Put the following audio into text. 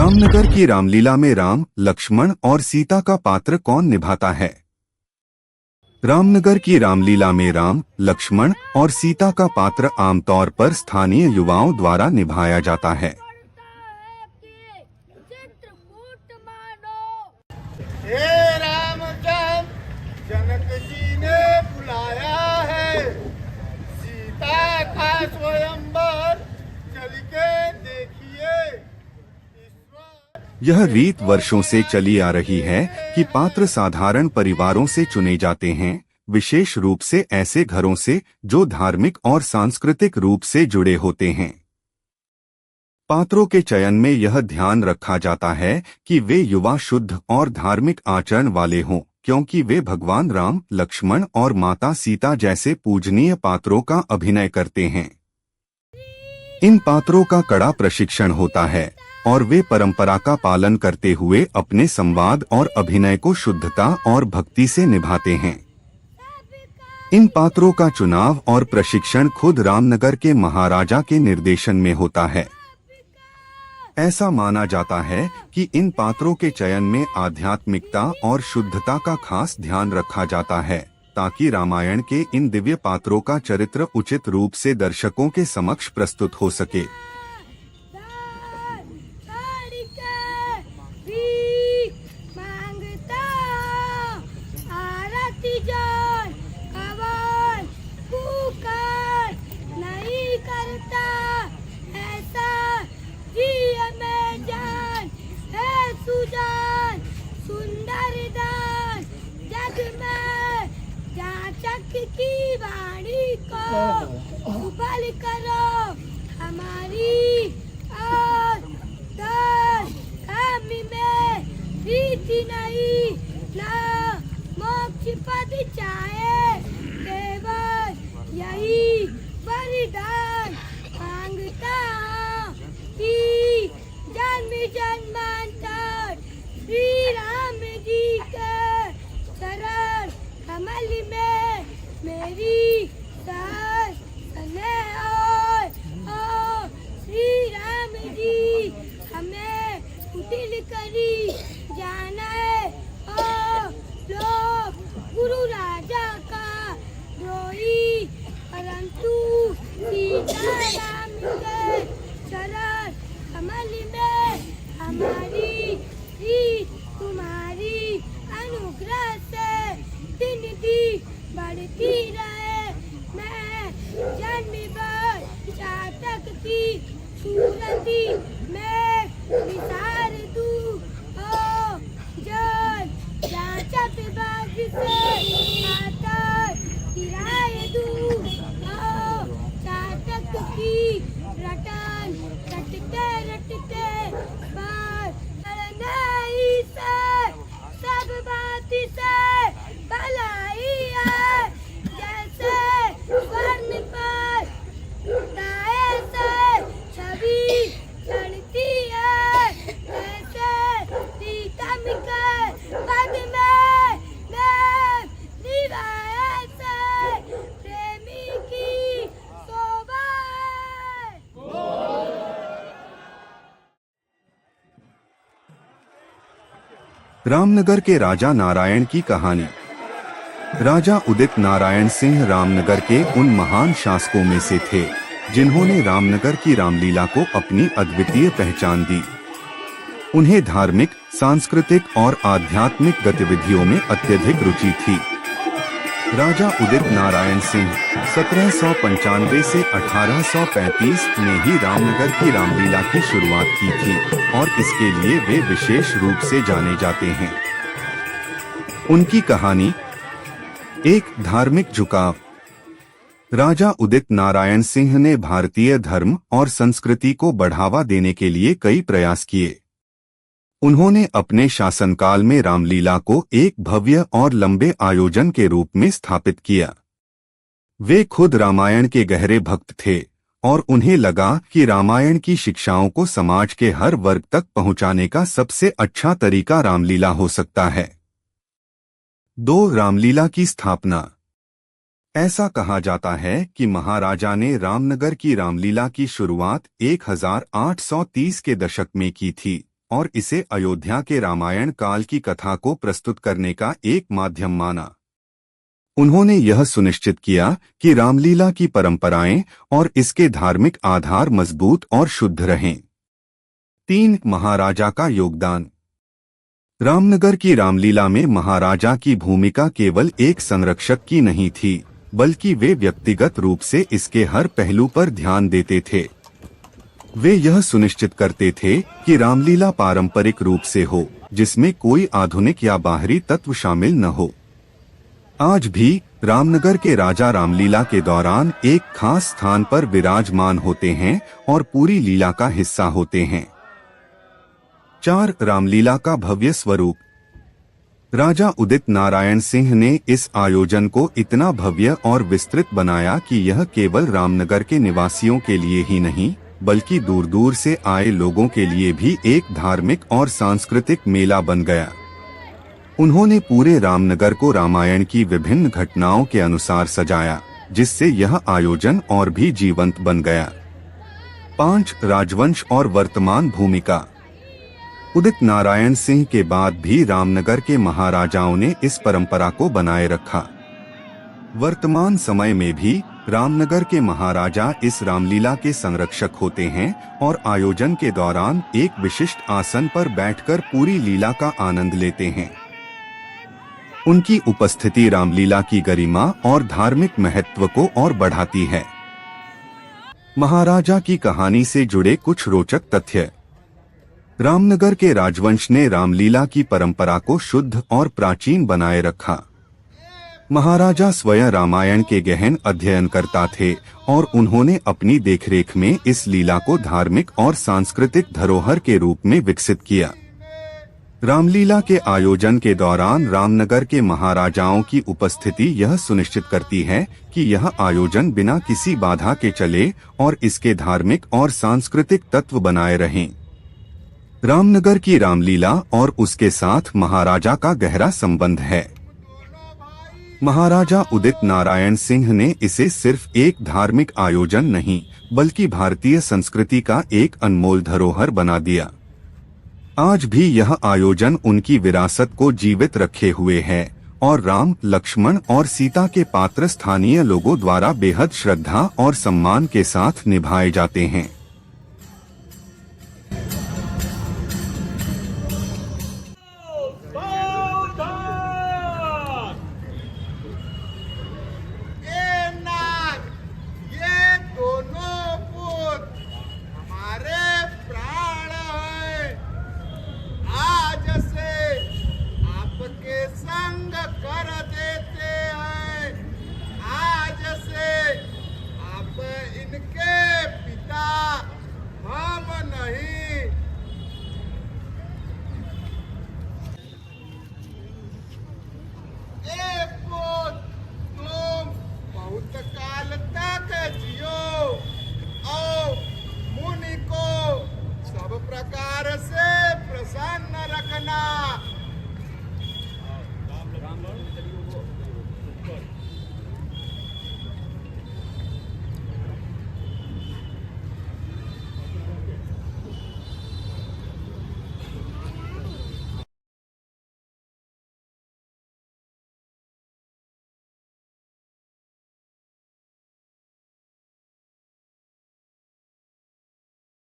रामनगर की रामलीला में राम, लक्ष्मण और सीता का पात्र कौन निभाता है? रामनगर की रामलीला में राम, लक्ष्मण और सीता का पात्र आमतौर पर स्थानीय युवाओं द्वारा निभाया जाता है। हे रामचंद्र, जनक जी ने बुलाया है, सीता का स्वयंवर चल के देखिए। यह रीत वर्षों से चली आ रही है कि पात्र साधारण परिवारों से चुने जाते हैं, विशेष रूप से ऐसे घरों से जो धार्मिक और सांस्कृतिक रूप से जुड़े होते हैं। पात्रों के चयन में यह ध्यान रखा जाता है कि वे युवा, शुद्ध और धार्मिक आचरण वाले हों, क्योंकि वे भगवान राम, लक्ष्मण और माता सीता जैसे पूजनीय पात्रों का अभिनय करते हैं। इन पात्रों का कड़ा प्रशिक्षण होता है और वे परंपरा का पालन करते हुए अपने संवाद और अभिनय को शुद्धता और भक्ति से निभाते हैं। इन पात्रों का चुनाव और प्रशिक्षण खुद रामनगर के महाराजा के निर्देशन में होता है। ऐसा माना जाता है कि इन पात्रों के चयन में आध्यात्मिकता और शुद्धता का खास ध्यान रखा जाता है, ताकि रामायण के इन दिव्य पात्रों का चरित्र उचित रूप से दर्शकों के समक्ष प्रस्तुत हो सके। की वाणी को उबल करो हमारी और हम में रीति नहीं, ना मोक्ष पद चाहे, केवल यही वरदान मांगता हूँ कि जन्म जन्मांतर श्री राम जी के चरण कमल में मेरी सास और श्री राम जी हमें कुटिल करी जाना है और लोग गुरु राजा का द्रोही, परंतु सीता राम के चरण कमल में हमारी तुम्हारी अनुग्रह से दिन दिन बढ़ती रहे। मैं जन्म चातक की सूरती में विसार दूं और जल जाचत बाज से आतर किराए दूं और चातक की रटन रटते रटते बात नहीं से सब बात से भलाई है, जैसे स्वर्ण पर ताए से छवि चढ़ती है, जैसे सीतम के पद में निभाए से प्रेमी की शोभा है। रामनगर के राजा नारायण की कहानी। राजा उदित नारायण सिंह रामनगर के उन महान शासकों में से थे जिन्होंने रामनगर की रामलीला को अपनी अद्वितीय पहचान दी। उन्हें धार्मिक, सांस्कृतिक और आध्यात्मिक गतिविधियों में अत्यधिक रुचि थी। राजा उदित नारायण सिंह 1795 से 1835 में ही रामनगर की रामलीला की शुरुआत की थी और इसके लिए वे विशेष रूप से जाने जाते हैं। उनकी कहानी एक धार्मिक झुकाव। राजा उदित नारायण सिंह ने भारतीय धर्म और संस्कृति को बढ़ावा देने के लिए कई प्रयास किए। उन्होंने अपने शासनकाल में रामलीला को एक भव्य और लंबे आयोजन के रूप में स्थापित किया। वे खुद रामायण के गहरे भक्त थे और उन्हें लगा कि रामायण की शिक्षाओं को समाज के हर वर्ग तक पहुंचाने का सबसे अच्छा तरीका रामलीला हो सकता है। 2 रामलीला की स्थापना। ऐसा कहा जाता है कि महाराजा ने रामनगर की रामलीला की शुरुआत 1830 के दशक में की थी और इसे अयोध्या के रामायण काल की कथा को प्रस्तुत करने का एक माध्यम माना। उन्होंने यह सुनिश्चित किया कि रामलीला की परंपराएं और इसके धार्मिक आधार मजबूत और शुद्ध रहें। 3. महाराजा का योगदान। रामनगर की रामलीला में महाराजा की भूमिका केवल एक संरक्षक की नहीं थी, बल्कि वे व्यक्तिगत रूप से इसके हर पहलू पर ध्यान देते थे। वे यह सुनिश्चित करते थे कि रामलीला पारंपरिक रूप से हो, जिसमें कोई आधुनिक या बाहरी तत्व शामिल न हो। आज भी रामनगर के राजा रामलीला के दौरान एक खास स्थान पर विराजमान होते हैं और पूरी लीला का हिस्सा होते हैं। 4. रामलीला का भव्य स्वरूप। राजा उदित नारायण सिंह ने इस आयोजन को इतना भव्य और विस्तृत बनाया कि यह केवल रामनगर के निवासियों के लिए ही नहीं, बल्कि दूर दूर से आए लोगों के लिए भी एक धार्मिक और सांस्कृतिक मेला बन गया। उन्होंने पूरे रामनगर को रामायण की विभिन्न घटनाओं के अनुसार सजाया, जिससे यह आयोजन और भी जीवंत बन गया। 5. राजवंश और वर्तमान भूमिका। उदित नारायण सिंह के बाद भी रामनगर के महाराजाओं ने इस परंपरा को बनाए रखा। वर्तमान समय में भी रामनगर के महाराजा इस रामलीला के संरक्षक होते हैं और आयोजन के दौरान एक विशिष्ट आसन पर बैठकर पूरी लीला का आनंद लेते हैं। उनकी उपस्थिति रामलीला की गरिमा और धार्मिक महत्व को और बढ़ाती है। महाराजा की कहानी से जुड़े कुछ रोचक तथ्य। रामनगर के राजवंश ने रामलीला की परंपरा को शुद्ध और प्राचीन बनाए रखा। महाराजा स्वयं रामायण के गहन अध्ययनकर्ता थे और उन्होंने अपनी देखरेख में इस लीला को धार्मिक और सांस्कृतिक धरोहर के रूप में विकसित किया। रामलीला के आयोजन के दौरान रामनगर के महाराजाओं की उपस्थिति यह सुनिश्चित करती है कि यह आयोजन बिना किसी बाधा के चले और इसके धार्मिक और सांस्कृतिक तत्व बनाए रहें। रामनगर की रामलीला और उसके साथ महाराजा का गहरा संबंध है। महाराजा उदित नारायण सिंह ने इसे सिर्फ एक धार्मिक आयोजन नहीं, बल्कि भारतीय संस्कृति का एक अनमोल धरोहर बना दिया। आज भी यह आयोजन उनकी विरासत को जीवित रखे हुए है और राम, लक्ष्मण और सीता के पात्र स्थानीय लोगों द्वारा बेहद श्रद्धा और सम्मान के साथ निभाए जाते हैं।